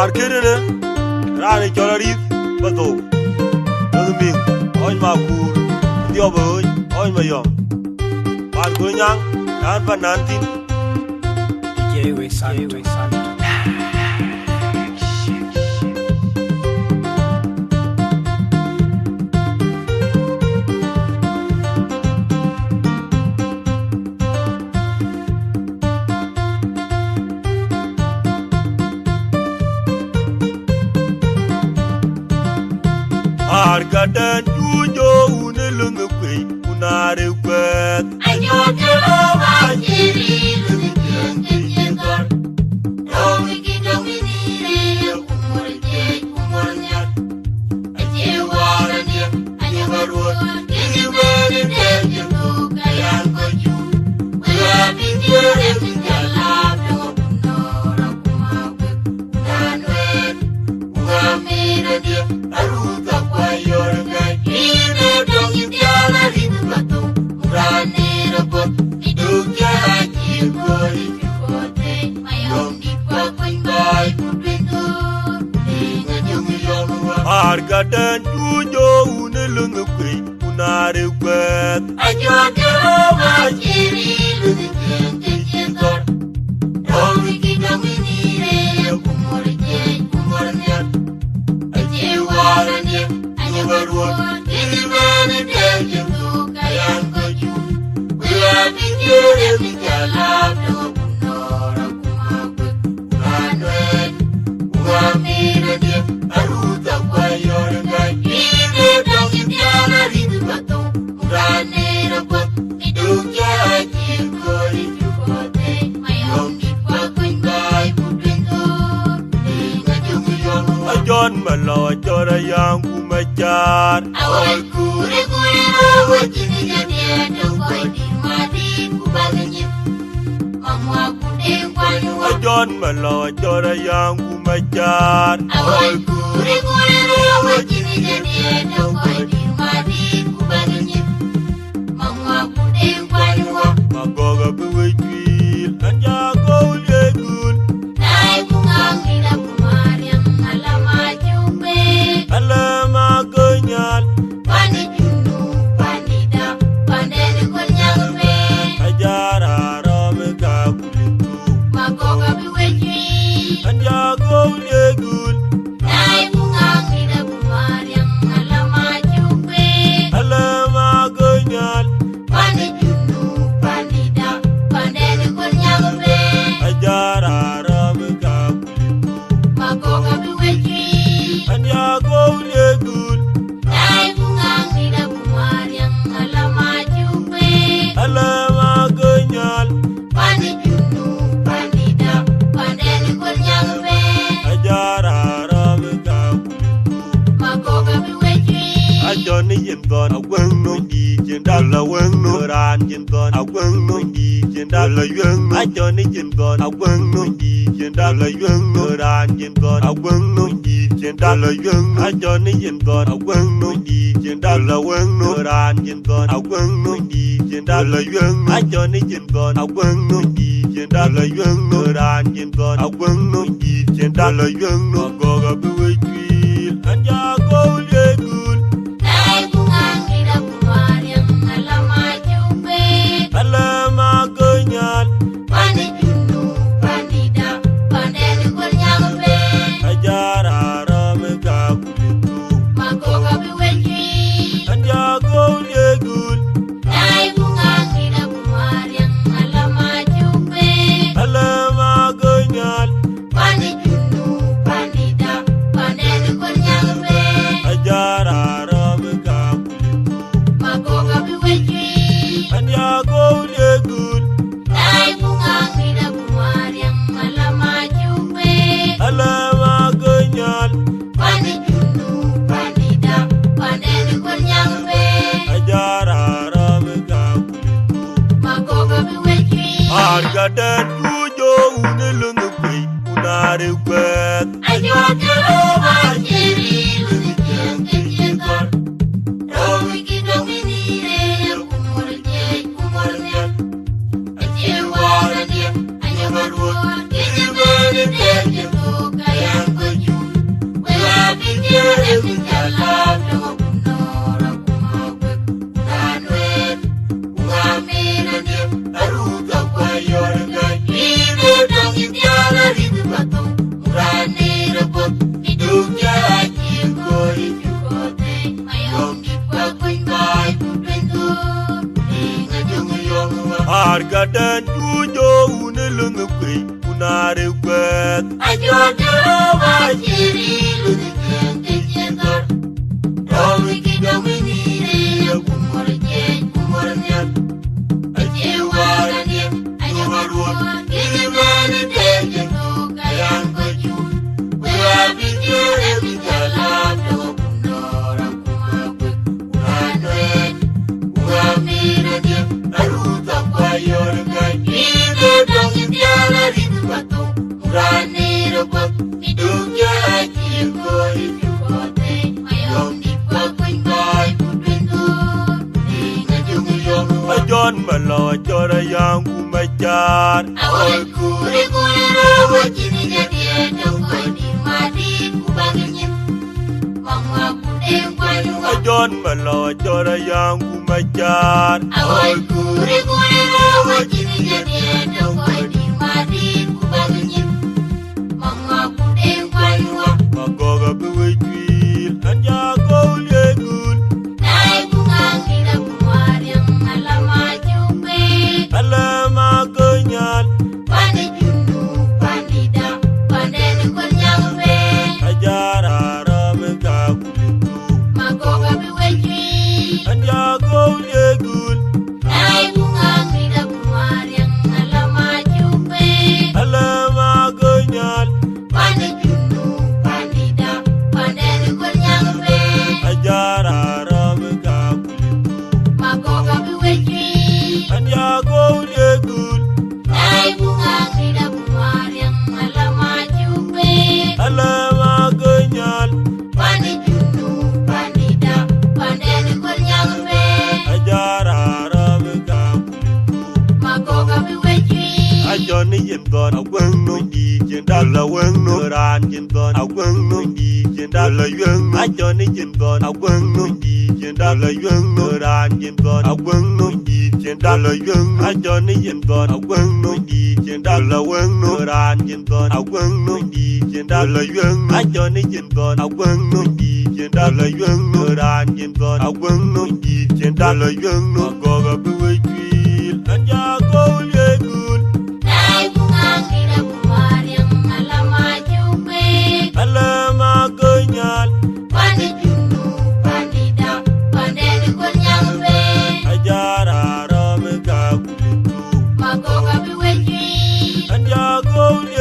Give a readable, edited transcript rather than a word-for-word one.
Arkene Rani Cholarit Bato Nuduming Oin Makur Dioboy Oin Mayom Pan Kunyang Dan Panantin Jewe Santo Argadan Jujo Unelungwe Unare Kwet Ayo Jehovah Jiri Lumikir Domi Kidomi Nire Kumornya Ajewaranya Anyabarua Kijibani Dejibu Kayan Koju Wirabi Jere Minjalab Dongo Punora Kumagwe Unanwet Ungamira Dia Aruta Kwa Yorgai Ine Dongi Tiala Ribu Batu Murane Rabot Idukya Haji Kori Chukote Mayong Dikwa Kwenbai Kupintu Linga Jungi Yolua Argadan Jujo Unelungwe Unare Kwet Ayo Jehovah Jiri Lumikir Domi Kidomi Nire Kumornya Ajewaranya Anyabarua Kijibani Dejibu Kayan Koju Wirabi Jere Minjalab Dongo Punora Kumagwe Unanwet Ungamira Dia Aruta Kwa Yorgai Ine Dongi Tiala Ribu Batu Murane Rabot Idukya Haji Kori Chukote Mayong Dikwa Kwenbai Kupintu Linga Jungi Yolua Ajon Malo Jora Yang Kumachar Awal kure rawa jini jadi dongkoi di mati kubaganya Mamwa kude kwanua Ajon Malo Jora Yang Kumachar Awal kure rawa jini jadi dongkoi di mati kubaganya Mamwa kude kwanua Magoga Buwejwil Anja Gaulegul Nai bungang ila kumariang alama jupe Alama Ganyal Pani junu panida pandene konyangpe Ajara Rameka Kulitu Magoga biwejwi Anja Gaulegul Nai bungang ila kumariang alama jupe Alama Ganyal Pani junu panida pandene konyangpe Ajara Rameka Kulitu Magoga biwejwi Anja Gaulegul Nai bungang ila kumariang alama jupe Alama Ganyal Pani junu panida pandene konyangpe Ajara Rameka Kulitu Magoga biwejwi Ajoni Jinton Awang no Di Jindala Wang no Ran Jinton Awang no Di Jindala Yung Ajoni Jinton Awang no Di Jindala Yung no Ran Jinton Awang no Di Jindala Yung Ajoni Jinton Awang no Di Jindala Wang no Ran Jinton Awang no Di Jindala Yung Ajoni Jinton Awang no Di Jindala Yung no Ran Jinton Awang no Di Jindala Yung no Goga Buwejwil Anja Gaulegul Nai bungang ila kumariang alama jupe Alama Ganyal Pani junu panida pandene konyangpe Ajara Rameka Kulitu Magoga biwejwi Anja Gaulegul Nai bungang ila kumariang alama jupe Alama Ganyal Pani junu panida pandene konyangpe Ajara Rameka Kulitu Magoga biwejwi Anja Gaulegul Nai bungang ila kumariang alama jupe Alama Ganyal Pani junu panida pandene konyangpe Ajara Rameka Kulitu Magoga biwejwi Argadan Jujo Unelungwe Unare Kwet Ayo Jehovah Jiri Lumikir Domi Kidomi Nire Kumornya Ajewaranya Anyabarua Kijibani Dejibu Kayan Koju bijere bijala dongo kunora kumagwe kunanwe kungamina ne aruta kwa yorga ibe dongi diala ridu bato murane rabot idukya jiko ijukote mayongi kwa kungai kutendu inga jungu yonga argadan jujo unelung kwe unare kwet ajodero wajiri lunikente jendor dongi kidomini re kumornyat ajewarane ajawarwa kilimani dejendo kayan baju wabijere bijala dongo kunora kumagwe kunanwe kungamina ne aruta kwa yorga ibe dongi diala ridu bato murane rabot idukya ajiko ijukote mayongi kwa kungai kutendu inga jungu yonga ajon malo jora yangu majar awal kure rawa jini jadi dongo di madi kubangin mama kudeng kwanywa ajon malo jora yangu majar awal kure rawa jini jadi dongo di madi kubangin mama kudeng kwanywa magoga bewejwil anja koulegul nai bungangira kumariam alama jupe alama konyal Pani jundu, pandida, pandeni kunyambe ajara rame kakulitu magoga biwejwi anja koulegul nai bungangira kumariam alama jupe alama konyal Pani jundu, pandida, pandeni kunyambe ajara rame kakulitu magoga biwejwi anja koulegul nai bungangira kumariam alama jupe alama konyal Pani jundu, pandida, pandeni kunyambe ajara rame kakulitu magoga biwejwi ajoni yendon awang no di jendala wang no ran yendon awang no di jendala yung ajoni yendon awang no di jendala yung no ran yendon awang no di jendala yung ajoni yendon awang no di jendala wang no ran yendon awang no di jendala yung ajoni yendon awang no di jendala yung no ran yendon awang no di jendala yung no goga bewejwil anja koulegul Nai bungangira kumariam alama jupe alama konyal Pani jundu, pandida, pandeni kunyambe ajara rame kakulitu magoga biwejwi anja koulegul